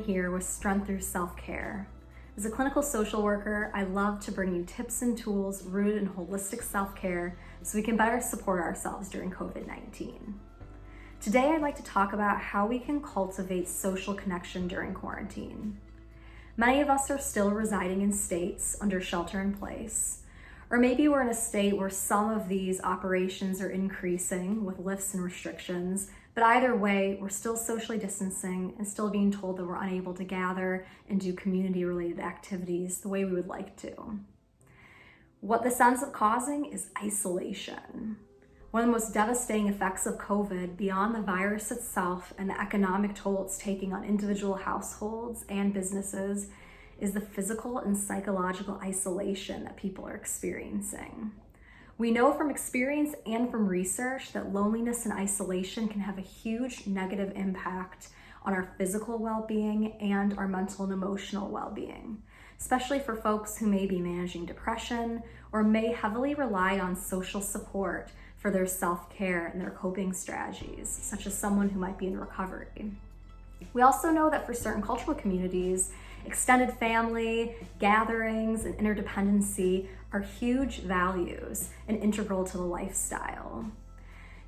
here with Strength Through Self-Care. As a clinical social worker, I love to bring you tips and tools rooted in holistic self-care so we can better support ourselves during COVID-19. Today, I'd like to talk about how we can cultivate social connection during quarantine. Many of us are still residing in states under shelter in place, or maybe we're in a state where some of these operations are increasing with lifts and restrictions, but either way, we're still socially distancing and still being told that we're unable to gather and do community-related activities the way we would like to. What this ends up causing is isolation. One of the most devastating effects of COVID, beyond the virus itself and the economic toll it's taking on individual households and businesses, is the physical and psychological isolation that people are experiencing. We know from experience and from research that loneliness and isolation can have a huge negative impact on our physical well-being and our mental and emotional well-being, especially for folks who may be managing depression or may heavily rely on social support for their self-care and their coping strategies, such as someone who might be in recovery. We also know that for certain cultural communities, extended family, gatherings, and interdependency are huge values and integral to the lifestyle.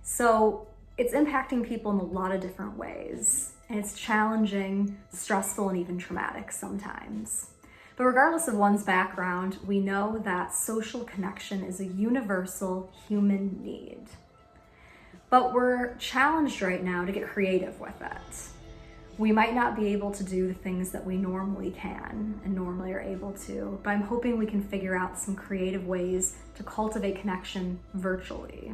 So it's impacting people in a lot of different ways, and it's challenging, stressful, and even traumatic sometimes. But regardless of one's background, we know that social connection is a universal human need. But we're challenged right now to get creative with it. We might not be able to do the things that we normally can and normally are able to, but I'm hoping we can figure out some creative ways to cultivate connection virtually.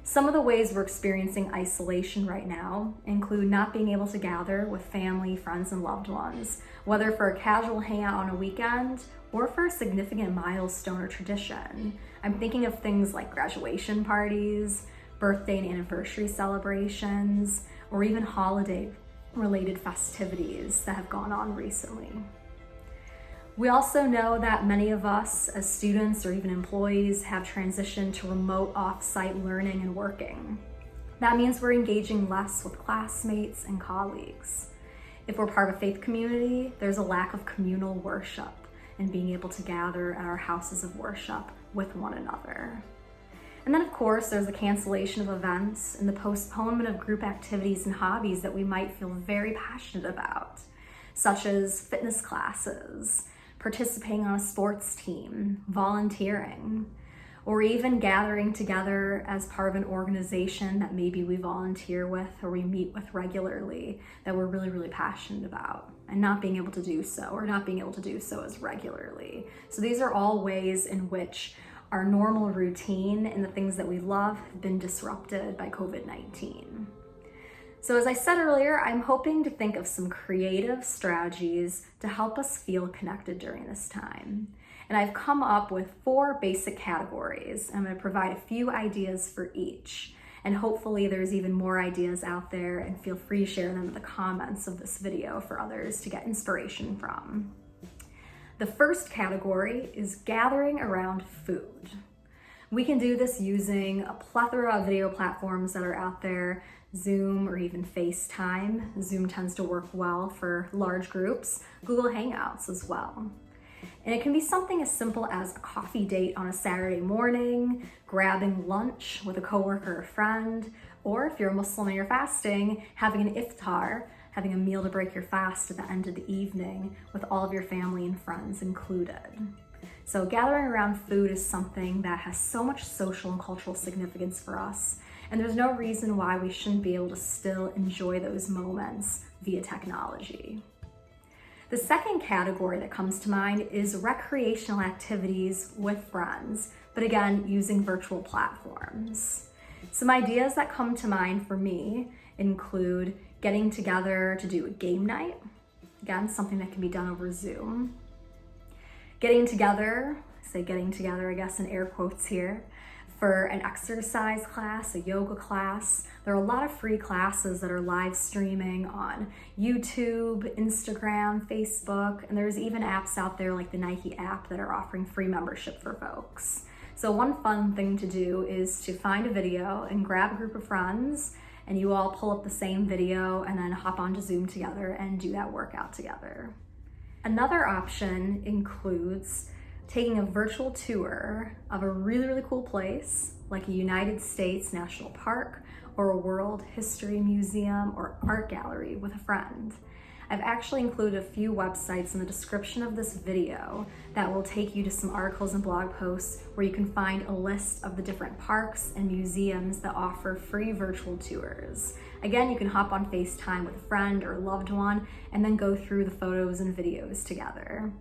Some of the ways we're experiencing isolation right now include not being able to gather with family, friends, and loved ones, whether for a casual hangout on a weekend or for a significant milestone or tradition. I'm thinking of things like graduation parties, birthday and anniversary celebrations, or even holiday-related festivities that have gone on recently. We also know that many of us as students or even employees have transitioned to remote off-site learning and working. That means we're engaging less with classmates and colleagues. If we're part of a faith community, there's a lack of communal worship and being able to gather at our houses of worship with one another. And then of course, there's the cancellation of events and the postponement of group activities and hobbies that we might feel very passionate about, such as fitness classes, participating on a sports team, volunteering, or even gathering together as part of an organization that maybe we volunteer with or we meet with regularly that we're really, really passionate about, and not being able to do so, or not being able to do so as regularly. So these are all ways in which our normal routine and the things that we love have been disrupted by COVID-19. So as I said earlier, I'm hoping to think of some creative strategies to help us feel connected during this time. And I've come up with 4 basic categories. I'm going to provide a few ideas for each. And hopefully there's even more ideas out there, and feel free to share them in the comments of this video for others to get inspiration from. The first category is gathering around food. We can do this using a plethora of video platforms that are out there, Zoom or even FaceTime. Zoom tends to work well for large groups, Google Hangouts as well. And it can be something as simple as a coffee date on a Saturday morning, grabbing lunch with a coworker or friend, or if you're a Muslim and you're fasting, having an iftar, having a meal to break your fast at the end of the evening with all of your family and friends included. So gathering around food is something that has so much social and cultural significance for us, and there's no reason why we shouldn't be able to still enjoy those moments via technology. The second category that comes to mind is recreational activities with friends, but again, using virtual platforms. Some ideas that come to mind for me include getting together to do a game night, again, something that can be done over Zoom. Getting together, I guess in air quotes here, for an exercise class, a yoga class. There are a lot of free classes that are live streaming on YouTube, Instagram, Facebook, and there's even apps out there like the Nike app that are offering free membership for folks. So one fun thing to do is to find a video and grab a group of friends and you all pull up the same video and then hop onto Zoom together and do that workout together. Another option includes taking a virtual tour of a really, really cool place like a United States National Park or a World History Museum or art gallery with a friend. I've actually included a few websites in the description of this video that will take you to some articles and blog posts where you can find a list of the different parks and museums that offer free virtual tours. Again, you can hop on FaceTime with a friend or a loved one and then go through the photos and videos together.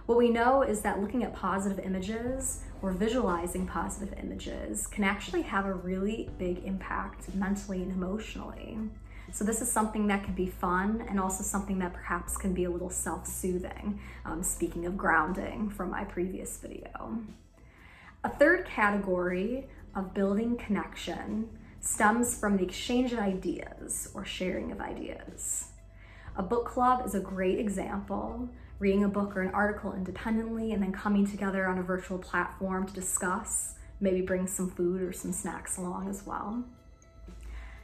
What we know is that looking at positive images or visualizing positive images can actually have a really big impact mentally and emotionally. So this is something that can be fun and also something that perhaps can be a little self-soothing, speaking of grounding from my previous video. A third category of building connection stems from the exchange of ideas or sharing of ideas. A book club is a great example, reading a book or an article independently and then coming together on a virtual platform to discuss, maybe bring some food or some snacks along as well.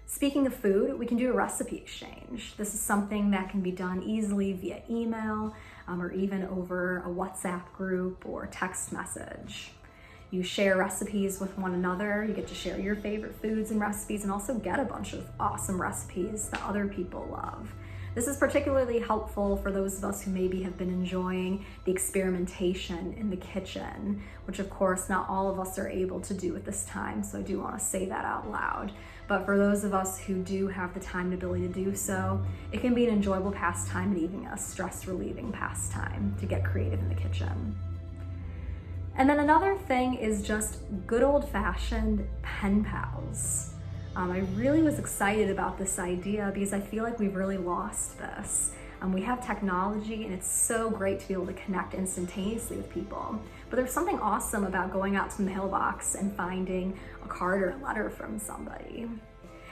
Speaking of food, we can do a recipe exchange. This is something that can be done easily via email or even over a WhatsApp group or text message. You share recipes with one another, you get to share your favorite foods and recipes and also get a bunch of awesome recipes that other people love. This is particularly helpful for those of us who maybe have been enjoying the experimentation in the kitchen, which of course not all of us are able to do at this time, so I do want to say that out loud. But for those of us who do have the time and ability to do so, it can be an enjoyable pastime and even a stress-relieving pastime to get creative in the kitchen. And then another thing is just good old-fashioned pen pals. I really was excited about this idea because I feel like we've really lost this. We have technology and it's so great to be able to connect instantaneously with people. But there's something awesome about going out to the mailbox and finding a card or a letter from somebody.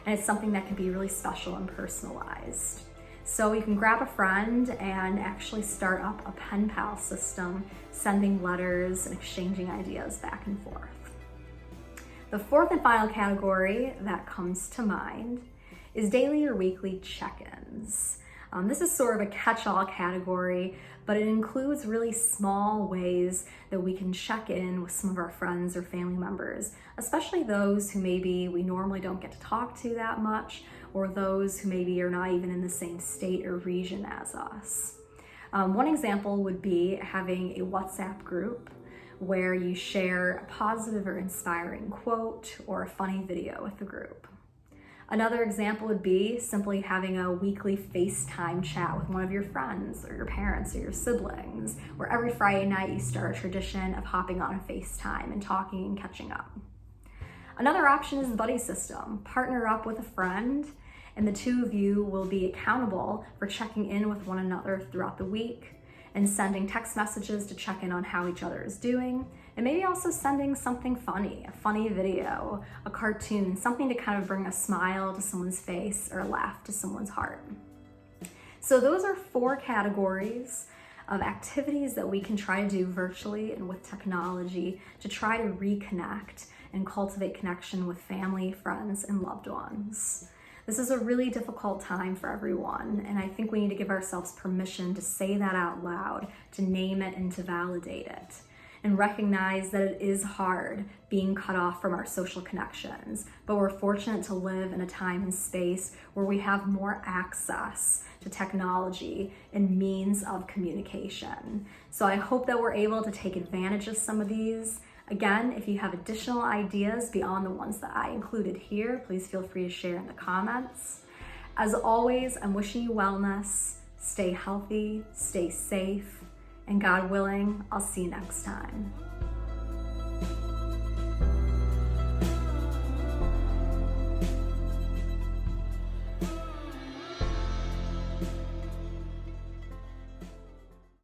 And it's something that can be really special and personalized. So you can grab a friend and actually start up a pen pal system, sending letters and exchanging ideas back and forth. The fourth and final category that comes to mind is daily or weekly check-ins. This is sort of a catch-all category, but it includes really small ways that we can check in with some of our friends or family members, especially those who maybe we normally don't get to talk to that much, or those who maybe are not even in the same state or region as us. One example would be having a WhatsApp group where you share a positive or inspiring quote or a funny video with the group. Another example would be simply having a weekly FaceTime chat with one of your friends or your parents or your siblings, where every Friday night you start a tradition of hopping on a FaceTime and talking and catching up. Another option is the buddy system. Partner up with a friend and the two of you will be accountable for checking in with one another throughout the week and sending text messages to check in on how each other is doing, and maybe also sending something funny, a funny video, a cartoon, something to kind of bring a smile to someone's face or a laugh to someone's heart. So those are 4 categories of activities that we can try to do virtually and with technology to try to reconnect and cultivate connection with family, friends, and loved ones. This is a really difficult time for everyone, and I think we need to give ourselves permission to say that out loud, to name it and to validate it, and recognize that it is hard being cut off from our social connections, but we're fortunate to live in a time and space where we have more access to technology and means of communication. So I hope that we're able to take advantage of some of these. Again, if you have additional ideas beyond the ones that I included here, please feel free to share in the comments. As always, I'm wishing you wellness, stay healthy, stay safe, and God willing, I'll see you next time.